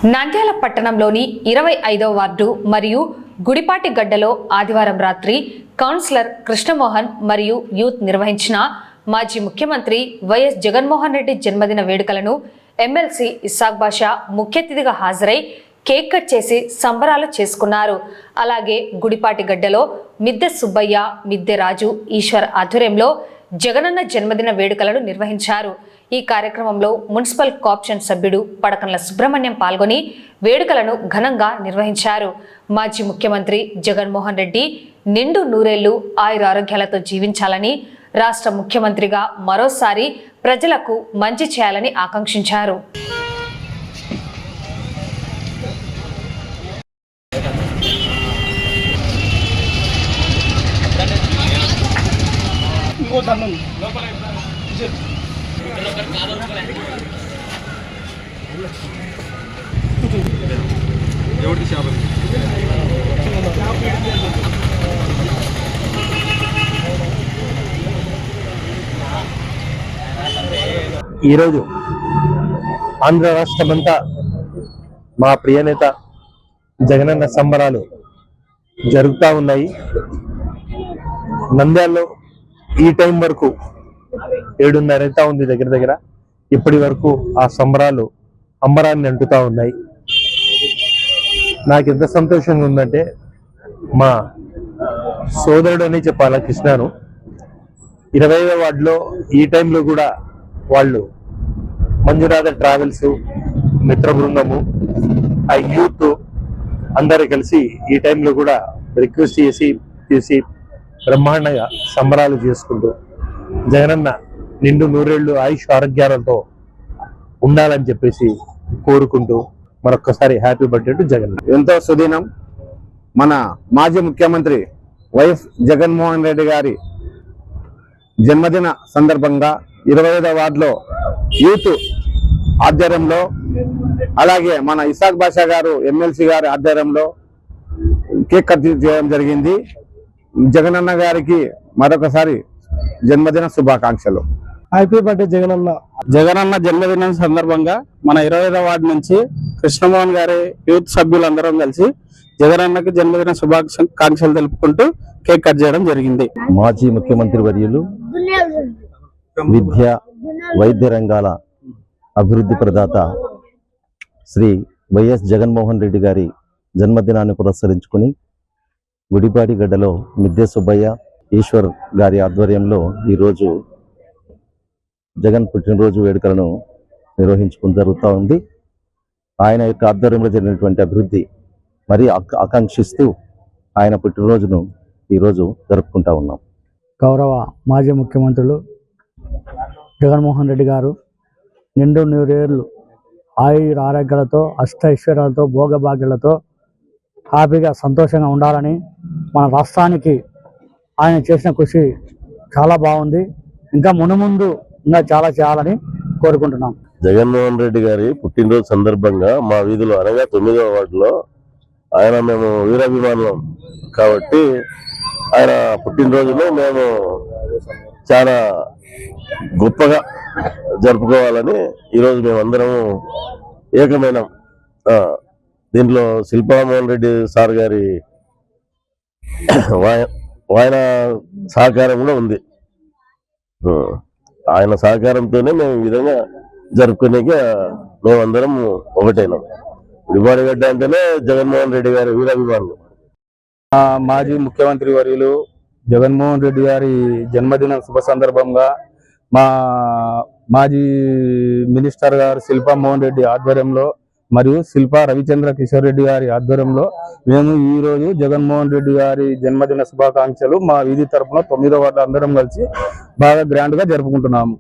నంద్యాల పట్టణంలోని 25వ వార్డు మరియు గుడిపాటి గడ్డలో ఆదివారం రాత్రి కౌన్సిలర్ కృష్ణమోహన్ మరియు యూత్ నిర్వహించిన మాజీ ముఖ్యమంత్రి వైఎస్ జగన్మోహన్ రెడ్డి జన్మదిన వేడుకలను ఎమ్మెల్సీ ఇస్సాక్ బాషా ముఖ్య అతిథిగా హాజరై కేక్ కట్ చేసి సంబరాలు చేసుకున్నారు. అలాగే గుడిపాటి గడ్డలో మిద్దె సుబ్బయ్య, మిద్దె రాజు, ఈశ్వర్ ఆధ్వర్యంలో జగనన్న జన్మదిన వేడుకలను నిర్వహించారు. ఈ కార్యక్రమంలో మున్సిపల్ కార్పొరేషన్ సభ్యుడు పడకంల సుబ్రహ్మణ్యం పాల్గొని వేడుకలను ఘనంగా నిర్వహించారు. మాజీ ముఖ్యమంత్రి జగన్మోహన్ రెడ్డి నిండు నూరేళ్లు ఆయురారోగ్యాలతో జీవించాలని, రాష్ట్ర ముఖ్యమంత్రిగా మరోసారి ప్రజలకు మంచి చేయాలని ఆకాంక్షించారు. ఈరోజు ఆంధ్ర రాష్ట్రమంతా మా ప్రియనేత జగనన్న సంబరాలు జరుగుతూ ఉన్నాయి. నంద్యాలలో ఈ టైం వరకు 7:30 అవుతా ఉంది దగ్గర. ఇప్పటి వరకు ఆ సంబరాలు అంబరాన్ని అంటుతా ఉన్నాయి. నాకు ఎంత సంతోషంగా ఉందంటే, మా సోదరుడు అని చెప్పాలా కృష్ణను 25వ వార్డులో ఈ టైంలో కూడా వాళ్ళు మంజునాథ ట్రావెల్స్, మిత్ర బృందము, ఆ యూత్ అందరూ కలిసి ఈ టైంలో కూడా రిక్వెస్ట్ చేసి బ్రహ్మాండంగా సంబరాలు చేసుకుంటూ జగనన్న నిండు నూరేళ్లు ఆయుష్ ఆరోగ్యాలతో ఉండాలని చెప్పేసి కోరుకుంటూ మరొక్కసారి హ్యాపీ బర్త్డే టు జగన్. ఎంతో సుదినం. మన మాజీ ముఖ్యమంత్రి వైఎస్ జగన్మోహన్ రెడ్డి గారి జన్మదిన సందర్భంగా 25వ వార్డులో యూత్ ఆధ్వర్యంలో, అలాగే మన ఇస్సాక్ బాషా గారు ఎమ్మెల్సీ గారి ఆధ్వర్యంలో కేక్ కట్ చేయడం జరిగింది. జగనన్న గారికి మరొకసారి జన్మదిన శుభాకాంక్షలు. Happy birthday Jagananna. జగనన్న జన్మదినం సందర్భంగా మన 25వ వార్డు నుంచి కృష్ణమోహన్ గారి యూత్ సభ్యులందరం కలిసి జగనన్నకి జన్మదిన శుభాకాంక్షలు తెలుపుకుంటూ కేక్ కట్ చేయడం జరిగింది. మాజీ ముఖ్యమంత్రి వర్యులు, విద్య వైద్య రంగాల అభివృద్ధి ప్రదాత శ్రీ వైఎస్ జగన్మోహన్ రెడ్డి గారి జన్మదినాన్ని పురస్కరించుకుని గుడిపాటి గడ్డలో మిద్దె సుబ్బయ్య, ఈశ్వర్ గారి ఆధ్వర్యంలో ఈరోజు జగన్ పుట్టినరోజు వేడుకలను నిర్వహించుకుని జరుగుతూ ఉంది. ఆయన యొక్క ఆధ్వర్యంలో జరిగినటువంటి అభివృద్ధి మరి ఆకాంక్షిస్తూ ఆయన పుట్టినరోజును ఈరోజు జరుపుకుంటా ఉన్నాం. గౌరవ మాజీ ముఖ్యమంత్రులు జగన్మోహన్ రెడ్డి గారు నిండు నూరేళ్లు ఆయుర ఆరోగ్యాలతో, అష్టైశ్వర్యాలతో, భోగభాగ్యాలతో హ్యాపీగా సంతోషంగా ఉండాలని, మన రాష్ట్రానికి ఆయన చేసిన కృషి చాలా బాగుంది. ఇంకా మునుముందు ఇంకా చాలా చేయాలని కోరుకుంటున్నాం. జగన్మోహన్ రెడ్డి గారి పుట్టినరోజు సందర్భంగా మా వీధిలో అనగా 9వ వార్డులో ఆయన మేము వీరాభిమానులం కాబట్టి ఆయన పుట్టినరోజును మేము చాలా గొప్పగా జరుపుకోవాలని ఈరోజు మేమందరము ఏకమైన దీంట్లో శిల్పామోహన్ రెడ్డి సార్ గారి ఆయన సహకారం కూడా ఉంది. ఆయన సహకారంతోనే మేము ఈ విధంగా జరుపుకునేకి మేమందరం ఒకటైనాం. గుడిపాటిగడ్డ అంటేనే జగన్మోహన్ రెడ్డి గారి వీరాభిమానులు. మాజీ ముఖ్యమంత్రి వర్యులు జగన్మోహన్ రెడ్డి గారి జన్మదిన శుభ సందర్భంగా మా మాజీ మినిస్టర్ గారు శిల్పామోహన్ రెడ్డి ఆధ్వర్యంలో మరియు శిల్పా రవిచంద్ర కిషోర్ రెడ్డి గారి ఆధ్వర్యంలో మేము ఈరోజు జగన్మోహన్ రెడ్డి గారి జన్మదిన శుభాకాంక్షలు మా వీధి తరఫున 9వ వార్డు అందరం కలిసి బాగా గ్రాండ్ గా జరుపుకుంటున్నాము.